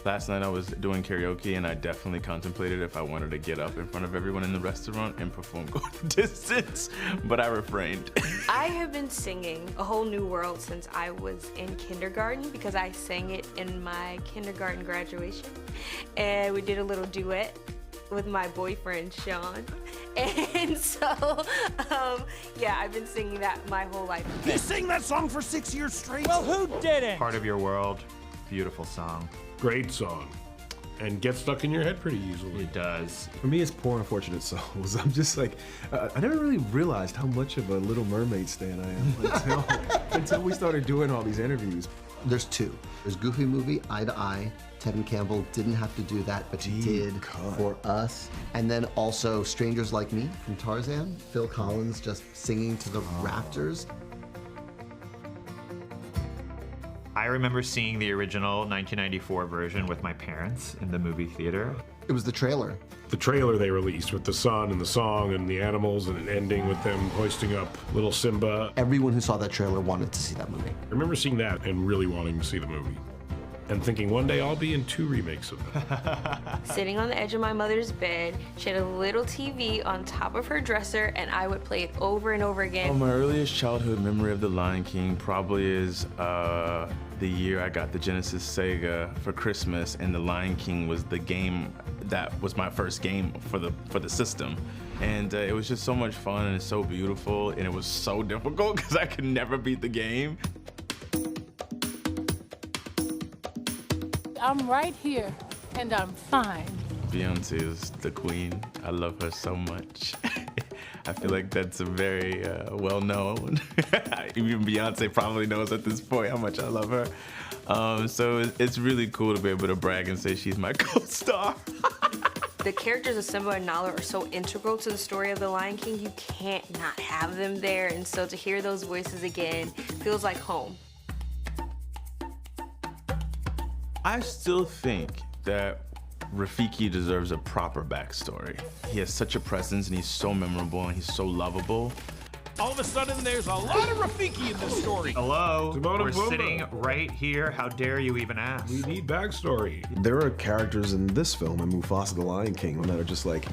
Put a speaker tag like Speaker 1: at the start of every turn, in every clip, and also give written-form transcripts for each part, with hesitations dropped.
Speaker 1: Last night I was doing karaoke and I definitely contemplated if I wanted to get up in front of everyone in the restaurant and perform Go the Distance, but I refrained.
Speaker 2: I have been singing A Whole New World since I was in kindergarten because I sang it in my kindergarten graduation. And we did a little duet with my boyfriend, Sean. And so, yeah, I've been singing that my whole life.
Speaker 3: You sang that song for 6 years straight? Well, who didn't?
Speaker 4: Part of Your World, beautiful song.
Speaker 5: Great song. And gets stuck in your head pretty easily.
Speaker 4: It does.
Speaker 6: For me, it's Poor Unfortunate Souls. I'm just like, I never really realized how much of a Little Mermaid stan I am until we started doing all these interviews.
Speaker 7: There's two. There's Goofy Movie, Eye to Eye. Tevin Campbell didn't have to do that, but he did for us. And then also Strangers Like Me from Tarzan. Phil Collins just singing to the rafters.
Speaker 4: I remember seeing the original 1994 version with my parents in the movie theater.
Speaker 7: It was the trailer.
Speaker 5: The trailer they released with the sun and the song and the animals and ending with them hoisting up little Simba.
Speaker 7: Everyone who saw that trailer wanted to see that movie.
Speaker 5: I remember seeing that and really wanting to see the movie. And thinking one day I'll be in 2 remakes of that.
Speaker 2: Sitting on the edge of my mother's bed, she had a little TV on top of her dresser, and I would play it over and over again.
Speaker 1: Well, my earliest childhood memory of The Lion King probably is the year I got the Genesis Sega for Christmas, and The Lion King was the game that was my first game for the system. And it was just so much fun, and it's so beautiful, and it was so difficult because I could never beat the game.
Speaker 8: I'm right here, and I'm fine.
Speaker 1: Beyonce is the queen. I love her so much. I feel like that's a very well known. Even Beyonce probably knows at this point how much I love her. So it's really cool to be able to brag and say she's my co-star.
Speaker 2: The characters of Simba and Nala are so integral to the story of The Lion King, you can't not have them there. And so to hear those voices again feels like home.
Speaker 1: I still think that Rafiki deserves a proper backstory. He has such a presence and he's so memorable and he's so lovable.
Speaker 3: All of a sudden, there's a lot of Rafiki in this story.
Speaker 4: Hello,
Speaker 5: Timon
Speaker 4: we're
Speaker 5: and Pumbaa.
Speaker 4: sitting right here. How dare you even ask?
Speaker 5: We need backstory.
Speaker 6: There are characters in this film, in Mufasa the Lion King, that are just like,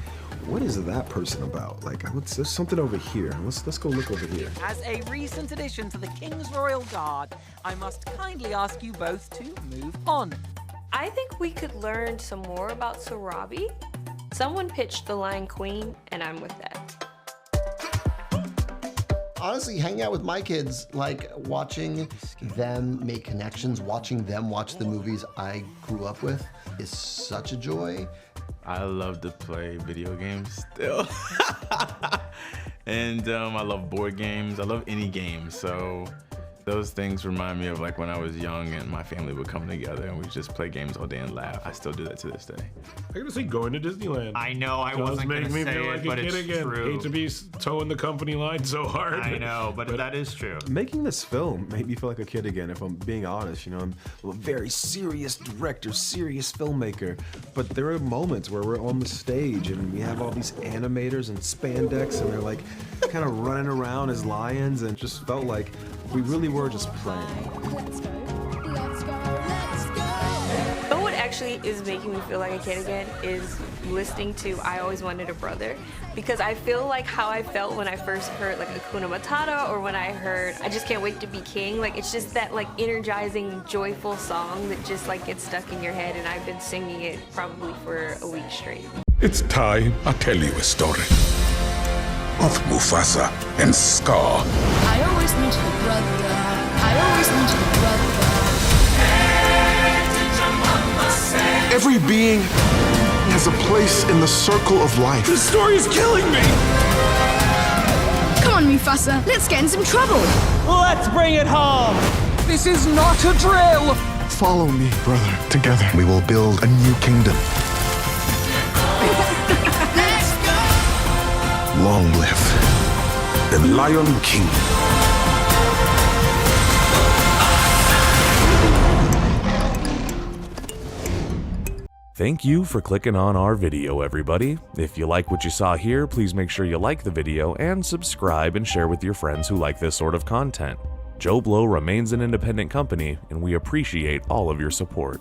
Speaker 6: what is that person about? Like, there's something over here. Let's go look over here.
Speaker 9: As a recent addition to the King's Royal Guard, I must kindly ask you both to move on.
Speaker 2: I think we could learn some more about Sarabi. Someone pitched The Lion Queen, and I'm with that.
Speaker 7: Honestly, hanging out with my kids, like watching them make connections, watching them watch the movies I grew up with is such a joy.
Speaker 1: I love to play video games still. And I love board games. I love any game. So those things remind me of like when I was young and my family would come together and we just play games all day and laugh. I still do that to this day.
Speaker 5: I gotta say, going to Disneyland.
Speaker 4: I know, I wasn't
Speaker 5: making
Speaker 4: gonna
Speaker 5: me
Speaker 4: say
Speaker 5: feel
Speaker 4: it,
Speaker 5: like
Speaker 4: but
Speaker 5: a kid
Speaker 4: it's
Speaker 5: again.
Speaker 4: true.
Speaker 5: Hate to be towing the company line so hard.
Speaker 4: I know, but that is true.
Speaker 6: Making this film made me feel like a kid again, if I'm being honest. You know, I'm a very serious director, serious filmmaker. But there are moments where we're on the stage and we have all these animators and spandex and they're like kind of running around as lions, and it just felt like we really were just playing.
Speaker 8: Let's go, let's go, let's go.
Speaker 2: But what actually is making me feel like a kid again is listening to I Always Wanted a Brother, because I feel like how I felt when I first heard like Hakuna Matata, or when I heard I Just Can't Wait to Be King. Like, it's just that like energizing, joyful song that just like gets stuck in your head, and I've been singing it probably for a week straight.
Speaker 10: It's time I tell you a story of Mufasa and Scar.
Speaker 8: I always needed a brother. I always needed a brother.
Speaker 10: Every being has a place in the circle of life.
Speaker 3: This story's killing me.
Speaker 8: Come on, Mufasa. Let's get in some trouble.
Speaker 9: Let's bring it home. This is not a drill.
Speaker 10: Follow me, brother. Together, we will build a new kingdom.
Speaker 8: Let's go.
Speaker 10: Long live the Lion King.
Speaker 11: Thank you for clicking on our video, everybody. If you like what you saw here, please make sure you like the video and subscribe and share with your friends who like this sort of content. Joe Blow remains an independent company, and we appreciate all of your support.